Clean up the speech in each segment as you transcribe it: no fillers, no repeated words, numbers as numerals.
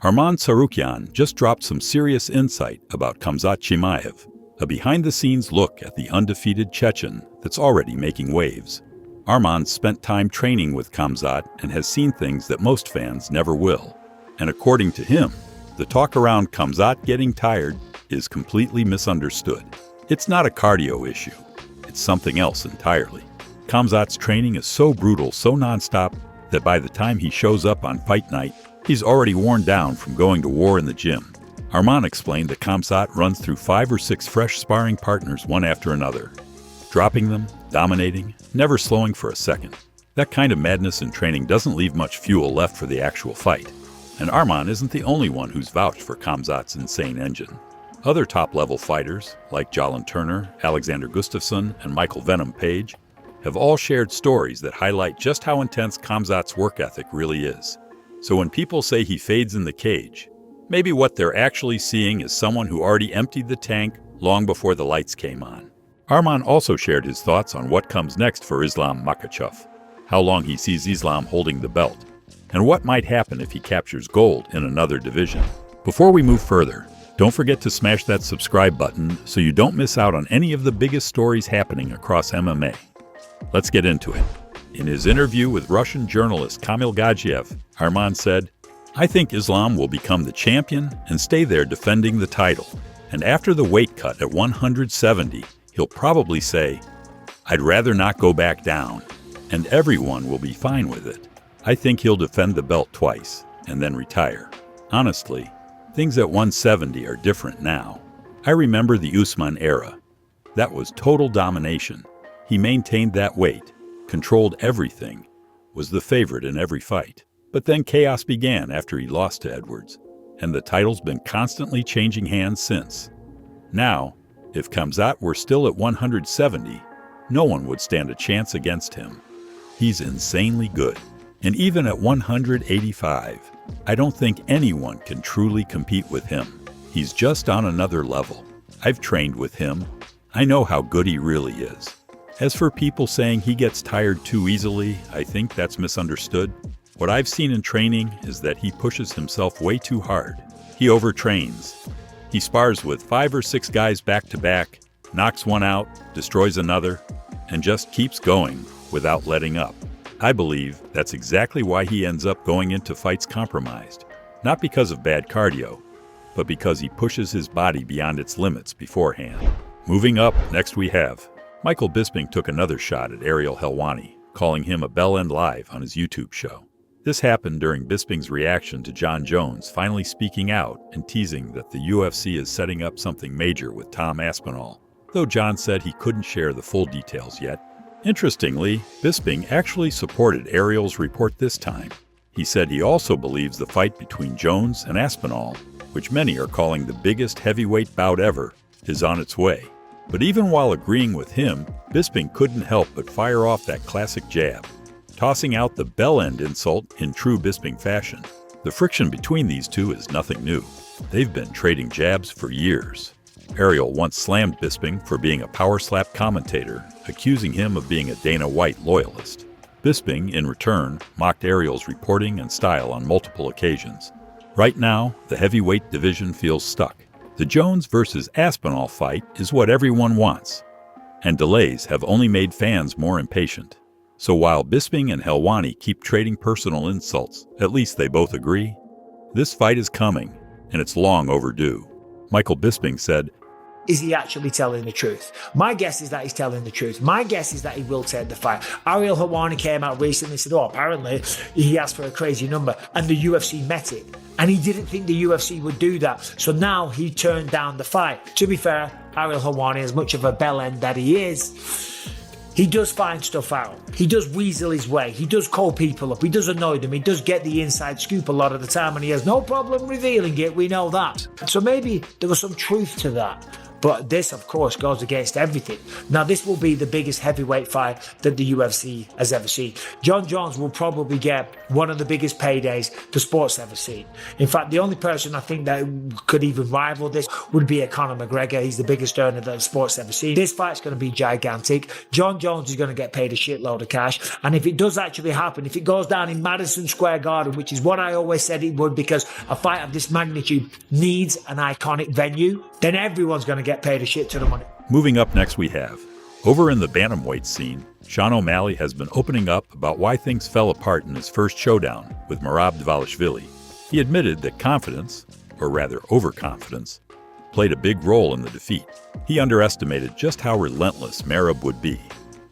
Arman Tsarukyan just dropped some serious insight about Khamzat Chimaev, a behind-the-scenes look at the undefeated Chechen that's already making waves. Arman spent time training with Kamzat and has seen things that most fans never will. And according to him, the talk around Kamzat getting tired is completely misunderstood. It's not a cardio issue. It's something else entirely. Kamzat's training is so brutal, so nonstop, that by the time he shows up on fight night, he's already worn down from going to war in the gym. Arman explained that Kamzat runs through 5 or 6 fresh sparring partners one after another, dropping them, dominating, never slowing for a second. That kind of madness in training doesn't leave much fuel left for the actual fight. And Arman isn't the only one who's vouched for Kamzat's insane engine. Other top-level fighters, like Jalen Turner, Alexander Gustafsson, and Michael Venom Page, have all shared stories that highlight just how intense Kamzat's work ethic really is. So when people say he fades in the cage, maybe what they're actually seeing is someone who already emptied the tank long before the lights came on. Arman also shared his thoughts on what comes next for Islam Makhachev, how long he sees Islam holding the belt, and what might happen if he captures gold in another division. Before we move further, don't forget to smash that subscribe button so you don't miss out on any of the biggest stories happening across MMA. Let's get into it. In his interview with Russian journalist Kamil Gadzhiev, Arman said, "I think Islam will become the champion and stay there defending the title. And after the weight cut at 170, he'll probably say, 'I'd rather not go back down,' and everyone will be fine with it. I think he'll defend the belt twice and then retire. Honestly, things at 170 are different now. I remember the Usman era. That was total domination. He maintained that weight, controlled everything, was the favorite in every fight. But then chaos began after he lost to Edwards, and the title's been constantly changing hands since. Now, if Kamzat were still at 170, no one would stand a chance against him. He's insanely good. And even at 185, I don't think anyone can truly compete with him. He's just on another level. I've trained with him. I know how good he really is. As for people saying he gets tired too easily, I think that's misunderstood. What I've seen in training is that he pushes himself way too hard. He overtrains. He spars with 5 or 6 guys back to back, knocks one out, destroys another, and just keeps going without letting up. I believe that's exactly why he ends up going into fights compromised. Not because of bad cardio, but because he pushes his body beyond its limits beforehand. Moving up, next we have Michael Bisping took another shot at Ariel Helwani, calling him a bell-end live on his YouTube show. This happened during Bisping's reaction to Jon Jones finally speaking out and teasing that the UFC is setting up something major with Tom Aspinall, though Jon said he couldn't share the full details yet. Interestingly, Bisping actually supported Ariel's report this time. He said he also believes the fight between Jones and Aspinall, which many are calling the biggest heavyweight bout ever, is on its way. But even while agreeing with him, Bisping couldn't help but fire off that classic jab, tossing out the bell-end insult in true Bisping fashion. The friction between these two is nothing new. They've been trading jabs for years. Ariel once slammed Bisping for being a power slap commentator, accusing him of being a Dana White loyalist. Bisping, in return, mocked Ariel's reporting and style on multiple occasions. Right now, the heavyweight division feels stuck. The Jones versus Aspinall fight is what everyone wants, and delays have only made fans more impatient. So while Bisping and Helwani keep trading personal insults, at least they both agree, this fight is coming, and it's long overdue. Michael Bisping said, "Is he actually telling the truth? My guess is that he's telling the truth. My guess is that he will take the fight." Ariel Helwani came out recently and said, apparently he asked for a crazy number and the UFC met it. And he didn't think the UFC would do that. So now he turned down the fight. To be fair, Ariel Helwani, as much of a bell-end that he is, he does find stuff out. He does weasel his way. He does call people up. He does annoy them. He does get the inside scoop a lot of the time and he has no problem revealing it. We know that. So maybe there was some truth to that. But this, of course, goes against everything. Now, this will be the biggest heavyweight fight that the UFC has ever seen. John Jones will probably get one of the biggest paydays the sport's ever seen. In fact, the only person I think that could even rival this would be a Conor McGregor. He's the biggest earner that the sport's ever seen. This fight's going to be gigantic. John Jones is going to get paid a shitload of cash. And if it does actually happen, if it goes down in Madison Square Garden, which is what I always said it would, because a fight of this magnitude needs an iconic venue, then everyone's going to get paid a shit ton of money. Moving up next we have, over in the bantamweight scene, Sean O'Malley has been opening up about why things fell apart in his first showdown with Merab Dvalishvili. He admitted that confidence, or rather overconfidence, played a big role in the defeat. He underestimated just how relentless Merab would be,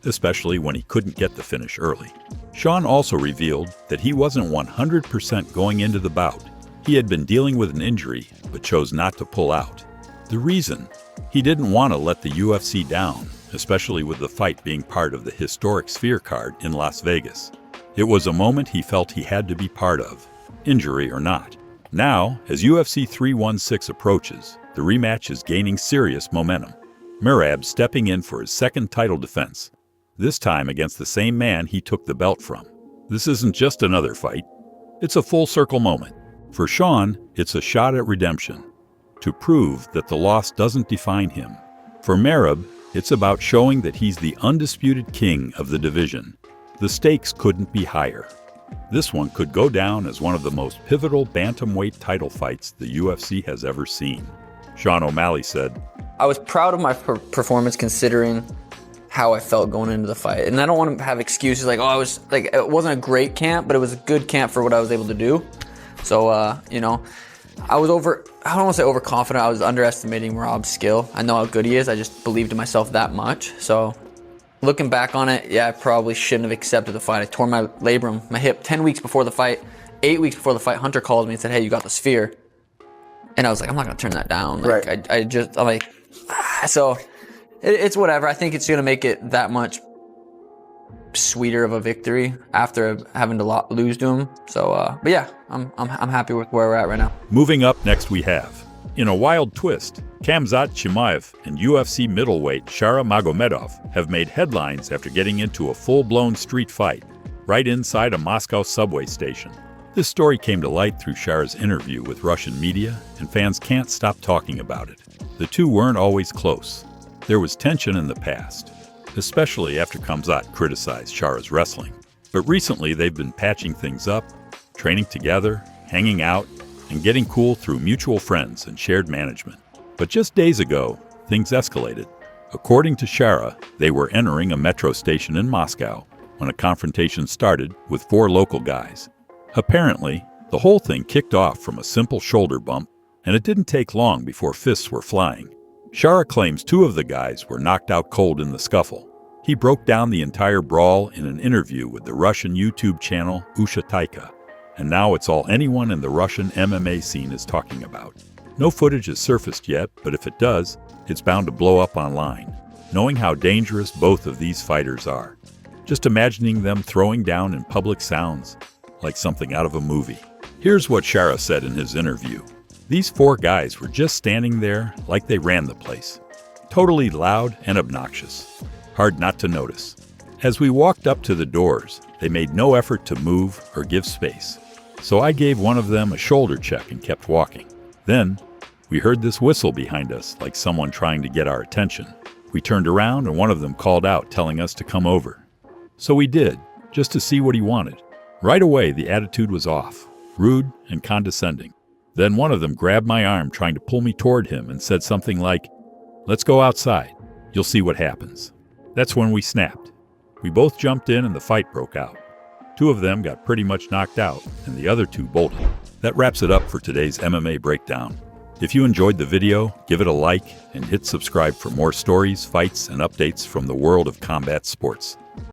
especially when he couldn't get the finish early. Sean also revealed that he wasn't 100% going into the bout. He had been dealing with an injury, but chose not to pull out. The reason? He didn't want to let the UFC down, especially with the fight being part of the historic Sphere card in Las Vegas. It was a moment he felt he had to be part of, injury or not. Now, as UFC 316 approaches, the rematch is gaining serious momentum. Merab stepping in for his second title defense, this time against the same man he took the belt from. This isn't just another fight. It's a full circle moment. For Sean, it's a shot at redemption, to prove that the loss doesn't define him. For Merab, it's about showing that he's the undisputed king of the division. The stakes couldn't be higher. This one could go down as one of the most pivotal bantamweight title fights the UFC has ever seen. Sean O'Malley said, I was proud of my performance considering how I felt going into the fight. And I don't want to have excuses like, it wasn't a great camp, but it was a good camp for what I was able to do. So, I don't want to say overconfident. I was underestimating Merab's skill. I know how good he is. I just believed in myself that much. So looking back on it, yeah, I probably shouldn't have accepted the fight. I tore my labrum, my hip, 10 weeks before the fight. 8 weeks before the fight, Hunter called me and said, hey, you got the Sphere. And I was like, I'm not going to turn that down. Like, right. So it's whatever. I think it's going to make it that much sweeter of a victory after having to lose to him. So, but yeah, I'm happy with where we're at right now. Moving up next we have, in a wild twist, Khamzat Chimaev and UFC middleweight Shara Magomedov have made headlines after getting into a full-blown street fight right inside a Moscow subway station. This story came to light through Shara's interview with Russian media, and fans can't stop talking about it. The two weren't always close. There was tension in the past, especially after Kamzat criticized Shara's wrestling. But recently they've been patching things up, training together, hanging out, and getting cool through mutual friends and shared management. But just days ago, things escalated. According to Shara, they were entering a metro station in Moscow when a confrontation started with 4 local guys. Apparently, the whole thing kicked off from a simple shoulder bump, and it didn't take long before fists were flying. Shara claims 2 of the guys were knocked out cold in the scuffle. He broke down the entire brawl in an interview with the Russian YouTube channel Usha Taika, and now it's all anyone in the Russian MMA scene is talking about. No footage has surfaced yet, but if it does, it's bound to blow up online. Knowing how dangerous both of these fighters are, just imagining them throwing down in public sounds like something out of a movie. Here's what Shara said in his interview. These 4 guys were just standing there like they ran the place. Totally loud and obnoxious. Hard not to notice. As we walked up to the doors, they made no effort to move or give space. So I gave one of them a shoulder check and kept walking. Then, we heard this whistle behind us like someone trying to get our attention. We turned around and one of them called out telling us to come over. So we did, just to see what he wanted. Right away, the attitude was off, rude and condescending. Then one of them grabbed my arm trying to pull me toward him and said something like, "Let's go outside. You'll see what happens." That's when we snapped. We both jumped in and the fight broke out. 2 of them got pretty much knocked out and the other 2 bolted. That wraps it up for today's MMA breakdown. If you enjoyed the video, give it a like and hit subscribe for more stories, fights, and updates from the world of combat sports.